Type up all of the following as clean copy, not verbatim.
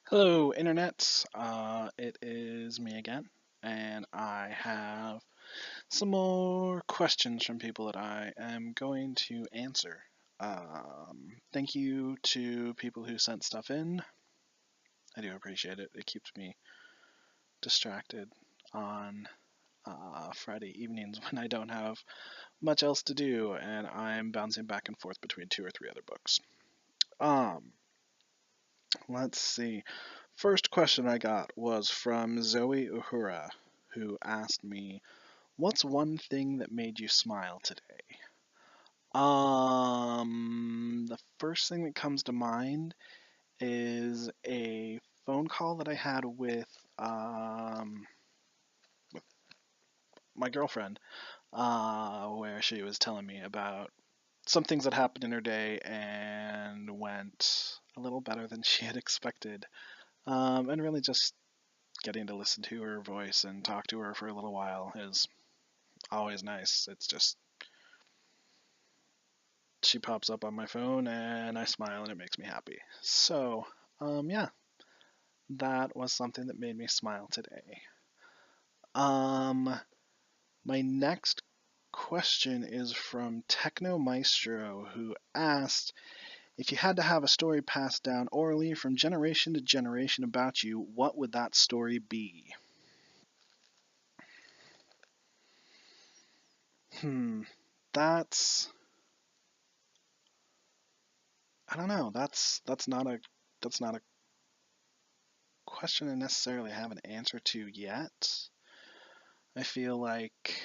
Hello, Internet. It is me again, and I have some more questions from people that I am going to answer. Thank you to people who sent stuff in. I do appreciate it. It keeps me distracted on Friday evenings when I don't have much else to do, and I'm bouncing back and forth between two or three other books. Um, let's see. First question I got was from Zoe Uhura, who asked me, "What's one thing that made you smile today?" The first thing that comes to mind is a phone call that I had with my girlfriend, where she was telling me about some things that happened in her day and went a little better than she had expected. And really just getting to listen to her voice and talk to her for a little while is always nice. It's just she pops up on my phone and I smile and it makes me happy. So, yeah, that was something that made me smile today. Um, my next question is from Techno Maestro, who asked, if you had to have a story passed down orally from generation to generation about you, what would that story be? Hmm, that's I don't know. That's not a question I necessarily have an answer to yet. I feel like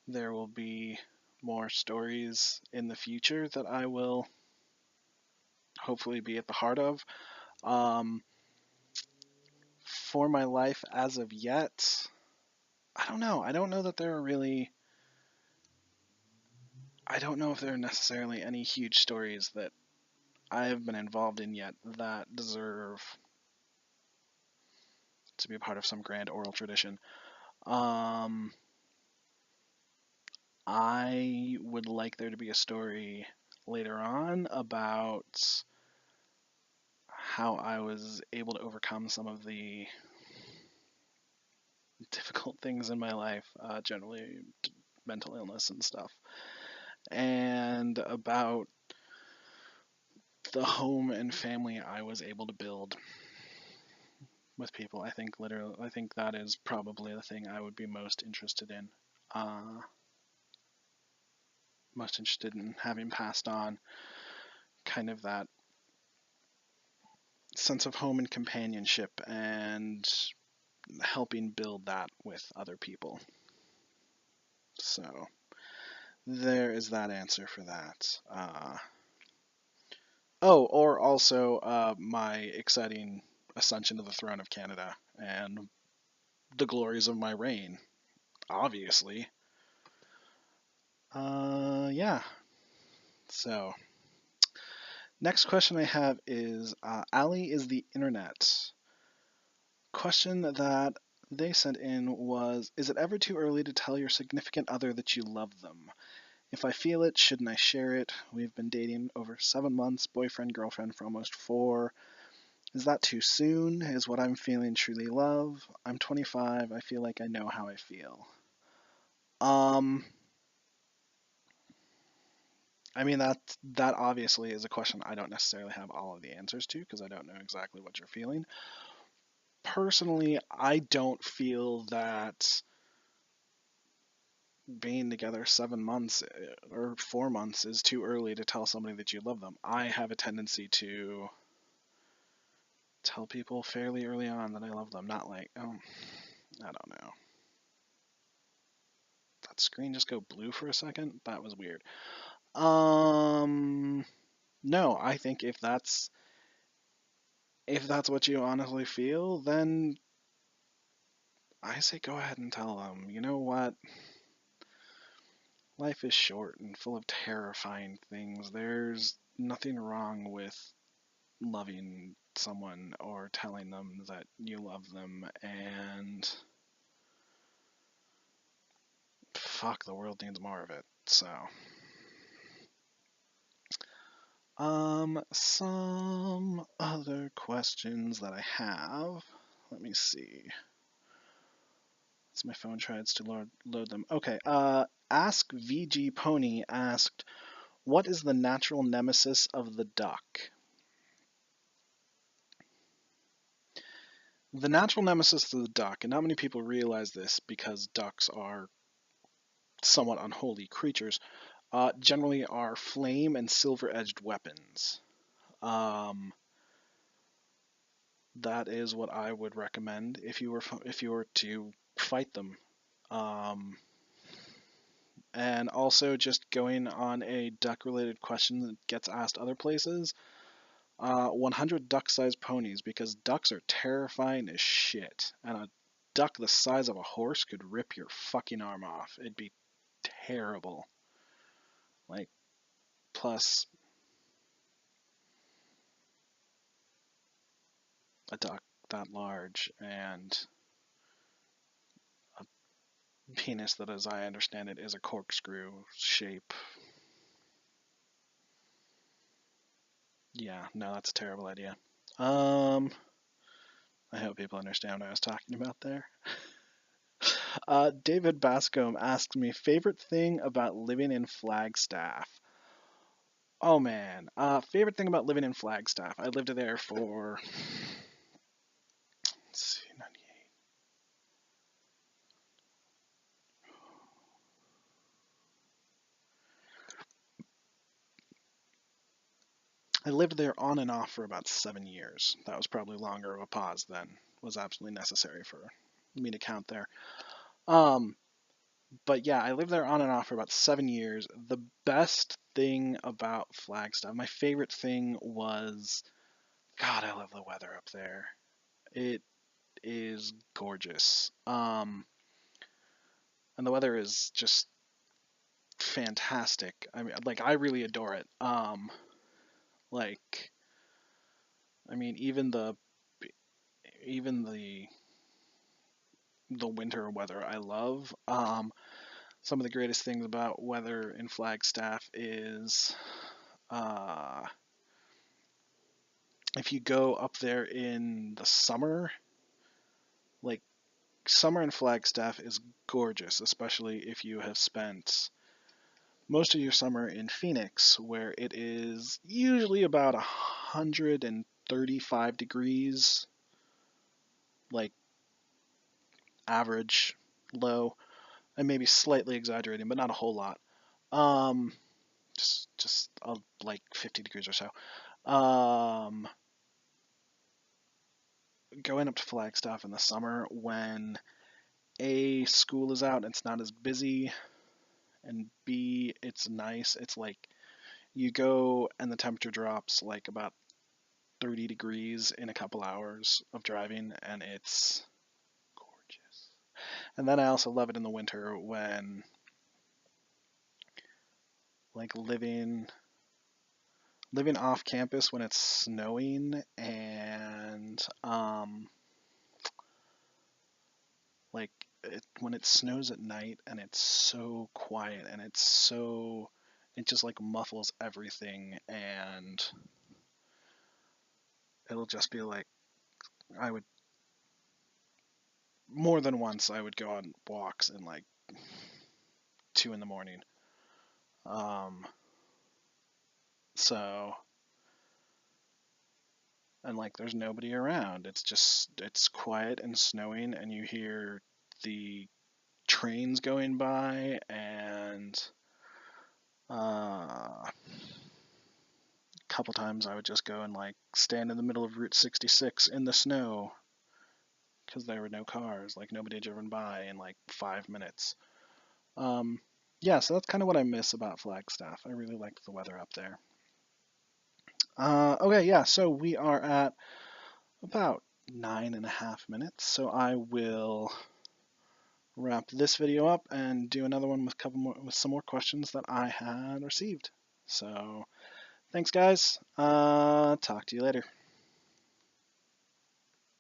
there will be more stories in the future that I will hopefully be at the heart of. Um, for my life as of yet, I don't know. I don't know that there are really. I don't know if there are necessarily any huge stories that I've been involved in yet that deserve to be a part of some grand oral tradition. Um, I would like there to be a story later on about how I was able to overcome some of the difficult things in my life, generally mental illness and stuff, and about the home and family I was able to build with people. I think that is probably the thing I would be most interested in. Most interested in having passed on kind of that sense of home and companionship and helping build that with other people. So there is that answer for that. Or also my exciting ascension to the throne of Canada and the glories of my reign, obviously. Yeah. So next question I have is Ali is the internet. Question that they sent in was, is it ever too early to tell your significant other that you love them? If I feel it, shouldn't I share it? We've been dating over 7 months, boyfriend, girlfriend for almost 4. Is that too soon? Is what I'm feeling truly love? I'm 25. I feel like I know how I feel. Um, I mean that obviously is a question I don't necessarily have all of the answers to because I don't know exactly what you're feeling. Personally, I don't feel that being together 7 months or 4 months is too early to tell somebody that you love them. I have a tendency to tell people fairly early on that I love them, not like, oh, I don't know. That screen just go blue for a second? That was weird. Um, no, I think if that's what you honestly feel, then I say go ahead and tell them. You know what? Life is short and full of terrifying things. There's nothing wrong with loving someone or telling them that you love them, and fuck, the world needs more of it. So, Some other questions that I have. Let me see. As my phone tries to load them. Okay, Ask VG Pony asked, what is the natural nemesis of the duck? The natural nemesis of the duck, and not many people realize this because ducks are somewhat unholy creatures, generally are flame and silver-edged weapons. That is what I would recommend if you were to fight them. And also, just going on a duck-related question that gets asked other places, 100 duck-sized ponies, because ducks are terrifying as shit, and a duck the size of a horse could rip your fucking arm off. It'd be terrible. Like, plus a duck that large and a penis that, as I understand it, is a corkscrew shape. Yeah, no, that's a terrible idea. I hope people understand what I was talking about there. David Bascombe asked me, favorite thing about living in Flagstaff? Oh man, favorite thing about living in Flagstaff? I lived there for, let's see, 98. I lived there on and off for about 7 years. That was probably longer of a pause than was absolutely necessary for me to count there. But yeah, I lived there on and off for about 7 years. The best thing about Flagstaff, my favorite thing was, God, I love the weather up there. It is gorgeous. And the weather is just fantastic. I mean, like, I really adore it. Like, I mean, even the winter weather I love. Some of the greatest things about weather in Flagstaff is if you go up there in the summer, like, summer in Flagstaff is gorgeous, especially if you have spent most of your summer in Phoenix, where it is usually about 135 degrees, like average, low, and maybe slightly exaggerating, but not a whole lot. Just like 50 degrees or so. Going up to Flagstaff in the summer when A, school is out and it's not as busy, and B, it's nice. It's like you go and the temperature drops like about 30 degrees in a couple hours of driving, and it's gorgeous. And then I also love it in the winter when, like, living off campus when it's snowing, and like when it snows at night and it's so quiet and it just like muffles everything, and it'll just be like, I would more than once I would go on walks in like 2 in the morning. So, and like there's nobody around. It's quiet and snowing, and you hear the trains going by, and a couple times I would just go and like stand in the middle of Route 66 in the snow because there were no cars, like nobody had driven by in like 5 minutes. Yeah, so that's kind of what I miss about Flagstaff. I really like the weather up there. Okay, yeah, so we are at about 9.5 minutes, so I will wrap this video up and do another one with some more questions that I had received. So, thanks guys. Talk to you later.